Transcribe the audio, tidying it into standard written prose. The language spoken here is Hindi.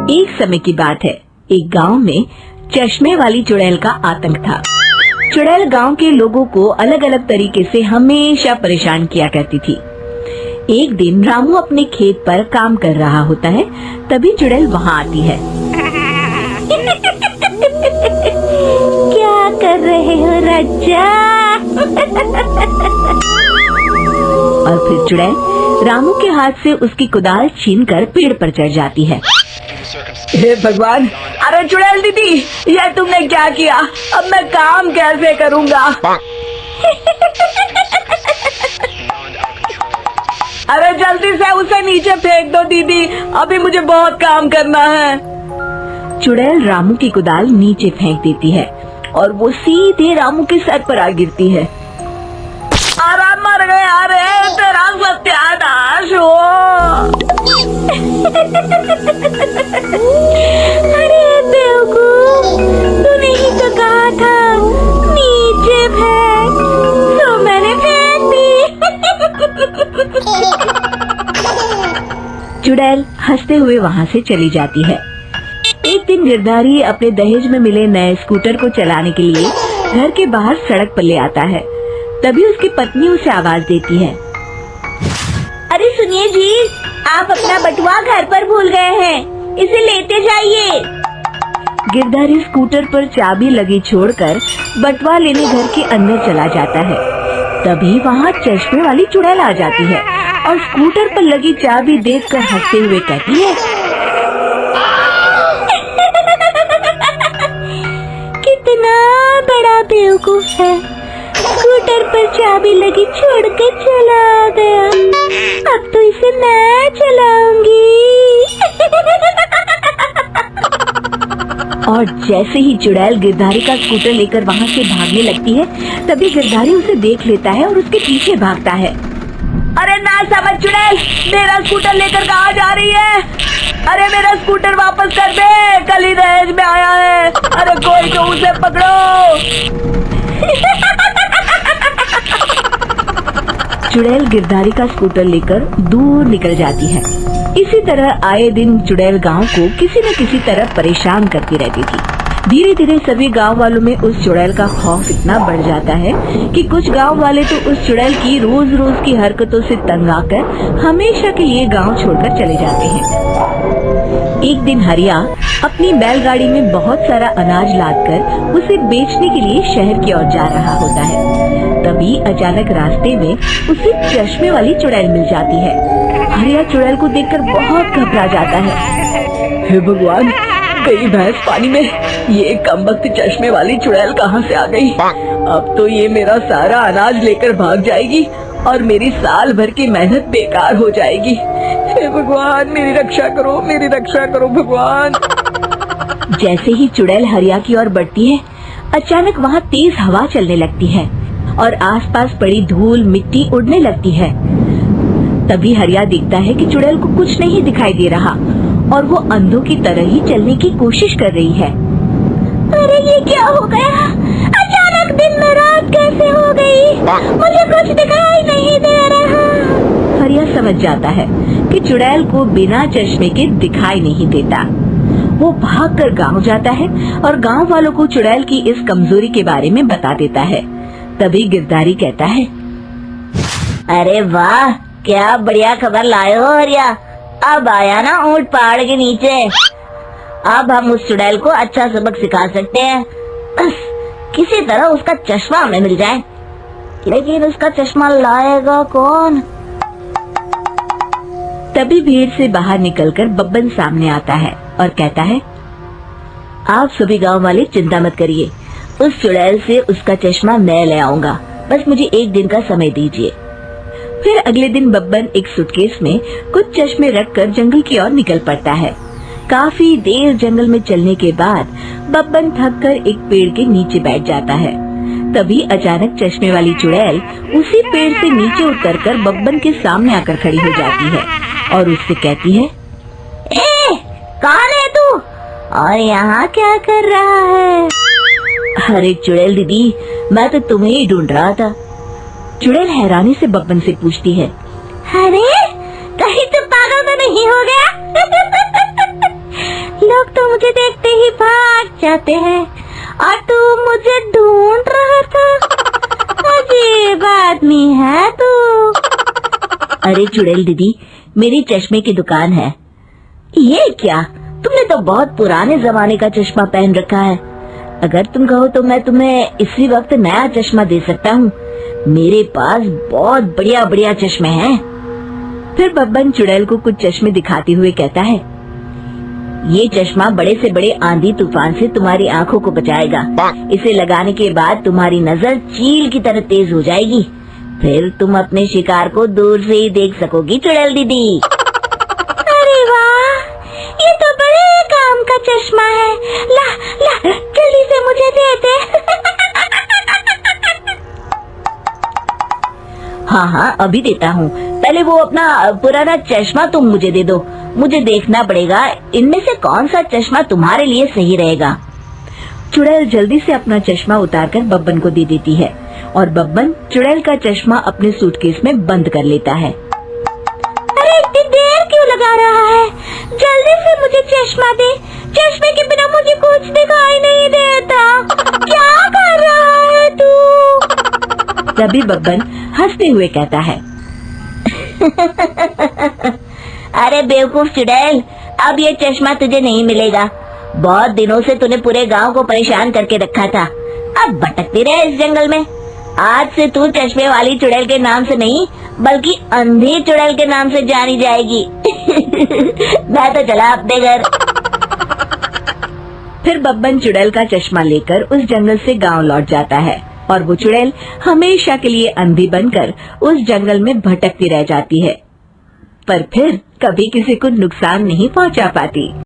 एक समय की बात है, एक गांव में चश्मे वाली चुड़ैल का आतंक था। चुड़ैल गांव के लोगों को अलग अलग तरीके से हमेशा परेशान किया करती थी। एक दिन रामू अपने खेत पर काम कर रहा होता है, तभी चुड़ैल वहाँ आती है। क्या कर रहे हो राजा? और फिर चुड़ैल रामू के हाथ से उसकी कुदाल छीनकर पेड़ पर चढ़ जाती है। हे भगवान, अरे चुड़ैल दीदी, ये तुमने क्या किया? अब मैं काम कैसे करूँगा? अरे जल्दी से उसे नीचे फेंक दो दीदी, अभी मुझे बहुत काम करना है। चुड़ैल रामू की कुदाल नीचे फेंक देती है और वो सीधे रामू के सर पर आ गिरती है। अरे मर गया, अरे तेरा सत्यानाश हो। अरे बेवकूफ, तूने ही तो कहा था नीचे फेंक, तो मैंने फेंक दी। चुड़ैल हंसते हुए वहाँ से चली जाती है। एक दिन गिरधारी अपने दहेज में मिले नए स्कूटर को चलाने के लिए घर के बाहर सड़क पर ले आता है। तभी उसकी पत्नी उसे आवाज देती है। अरे सुनिए जी, आप अपना बटुआ घर पर भूल गए हैं, इसे लेते जाइए। गिरधारी स्कूटर पर चाबी लगी छोड़कर बटुआ लेने घर के अंदर चला जाता है। तभी वहाँ चश्मे वाली चुड़ैल आ जाती है और स्कूटर पर लगी चाबी देखकर हंसते हुए कहती है, कितना बड़ा बेवकूफ है, स्कूटर पर चाबी लगी छोड़कर चला गया, अब तो इसे मैं चलाऊंगी। और जैसे ही चुड़ैल गिरधारी का स्कूटर लेकर वहाँ से भागने लगती है, तभी गिरधारी उसे देख लेता है और उसके पीछे भागता है। अरे ना समझ चुड़ैल, मेरा स्कूटर लेकर कहाँ जा रही है? अरे मेरा स्कूटर वापस कर दे, कल ही दहेज में आया है। अरे कोई तो उसे पकड़ो। चुड़ैल गिरधारी का स्कूटर लेकर दूर निकल जाती है। इसी तरह आए दिन चुड़ैल गांव को किसी न किसी तरह परेशान करती रहती थी। धीरे धीरे सभी गांव वालों में उस चुड़ैल का खौफ इतना बढ़ जाता है कि कुछ गांव वाले तो उस चुड़ैल की रोज रोज की हरकतों से तंग आकर हमेशा के लिए गांव छोड़कर चले जाते हैं। एक दिन हरिया अपनी बैलगाड़ी में बहुत सारा अनाज लादकर उसे बेचने के लिए शहर की ओर जा रहा होता है। तभी अचानक रास्ते में उसे चश्मे वाली चुड़ैल मिल जाती है। हरिया चुड़ैल को देखकर बहुत घबरा जाता है। हे भगवान, गई भैंस पानी में, ये कमबख्त चश्मे वाली चुड़ैल कहाँ से आ गई? अब तो ये मेरा सारा अनाज लेकर भाग जाएगी और मेरी साल भर की मेहनत बेकार हो जाएगी। हे भगवान, मेरी रक्षा करो, मेरी रक्षा करो भगवान। जैसे ही चुड़ैल हरिया की ओर बढ़ती है, अचानक वहाँ तेज हवा चलने लगती है और आसपास पड़ी धूल मिट्टी उड़ने लगती है। तभी हरिया देखता है कि चुड़ैल को कुछ नहीं दिखाई दे रहा और वो अंधों की तरह ही चलने की कोशिश कर रही है। अरे ये क्या हो गया? अचानक दिन में रात कैसे हो गई? मुझे कुछ दिखाई नहीं दे रहा। हरिया समझ जाता है कि चुड़ैल को बिना चश्मे के दिखाई नहीं देता। वो भागकर गांव जाता है और गांव वालों को चुड़ैल की इस कमजोरी के बारे में बता देता है। तभी गिरधारी कहता है, अरे वाह, क्या बढ़िया खबर लाए हो हरिया। अब आया ना ऊंट पहाड़ के नीचे। अब हम उस चुड़ैल को अच्छा सबक सिखा सकते हैं। बस किसी तरह उसका चश्मा हमें मिल जाए। लेकिन उसका चश्मा लाएगा कौन? तभी भीड़ से बाहर निकलकर बब्बन सामने आता है और कहता है, आप सभी गांव वाले चिंता मत करिए, उस चुड़ैल से उसका चश्मा मैं ले आऊंगा, बस मुझे एक दिन का समय दीजिए। फिर अगले दिन बब्बन एक सूटकेस में कुछ चश्मे रखकर जंगल की ओर निकल पड़ता है। काफी देर जंगल में चलने के बाद बब्बन थककर एक पेड़ के नीचे बैठ जाता है। तभी अचानक चश्मे वाली चुड़ैल उसी पेड़ से नीचे उतरकर बब्बन के सामने आकर खड़ी हो जाती है और उससे कहती है, ए, कौन है तू और यहाँ क्या कर रहा है? अरे चुड़ैल दीदी, मैं तो तुम्हें ही ढूंढ रहा था। चुड़ैल हैरानी से बब्बन से पूछती है, अरे कहीं तो पागल तो नहीं हो गया? मुझे देखते ही भाग जाते हैं। और तू मुझे ढूंढ रहा था, अजीब आदमी है तू। अरे चुड़ैल दीदी, मेरी चश्मे की दुकान है। ये क्या, तुमने तो बहुत पुराने जमाने का चश्मा पहन रखा है। अगर तुम कहो तो मैं तुम्हें इसी वक्त नया चश्मा दे सकता हूँ। मेरे पास बहुत बढ़िया बढ़िया चश्मे हैं। फिर बब्बन चुड़ैल को कुछ चश्मे दिखाते हुए कहता है, ये चश्मा बड़े से बड़े आंधी तूफान से तुम्हारी आंखों को बचाएगा। इसे लगाने के बाद तुम्हारी नजर चील की तरह तेज हो जाएगी। फिर तुम अपने शिकार को दूर से ही देख सकोगी चुड़ैल दीदी। अरे वाह, ये तो बड़े काम का चश्मा है। ला ला, जल्दी से मुझे दे दे। हाँ, अभी देता हूँ। पहले वो अपना पुराना चश्मा तुम मुझे दे दो। मुझे देखना पड़ेगा इनमें से कौन सा चश्मा तुम्हारे लिए सही रहेगा। चुड़ैल जल्दी से अपना चश्मा उतारकर बब्बन को दे देती है और बब्बन चुड़ैल का चश्मा अपने सूटकेस में बंद कर लेता है। अरे इतनी देर क्यों लगा रहा है? जल्दी से मुझे चश्मा दे। चश्मे के बिना मुझे कुछ दिखाई नहीं देता। क्या कर रहा है तू? तभी बब्बन हंसते हुए कहता है, अरे बेवकूफ चुड़ैल, अब ये चश्मा तुझे नहीं मिलेगा। बहुत दिनों से तूने पूरे गांव को परेशान करके रखा था। अब भटकती रहे इस जंगल में। आज से तू चश्मे वाली चुड़ैल के नाम से नहीं, बल्कि अंधी चुड़ैल के नाम से जानी जाएगी। मैं तो चला अपने घर। फिर बब्बन चुड़ैल का चश्मा लेकर उस जंगल से गांव लौट जाता है और वो चुड़ैल हमेशा के लिए अंधी बनकर उस जंगल में भटकती रह जाती है, पर फिर कभी किसी को नुकसान नहीं पहुंचा पाती।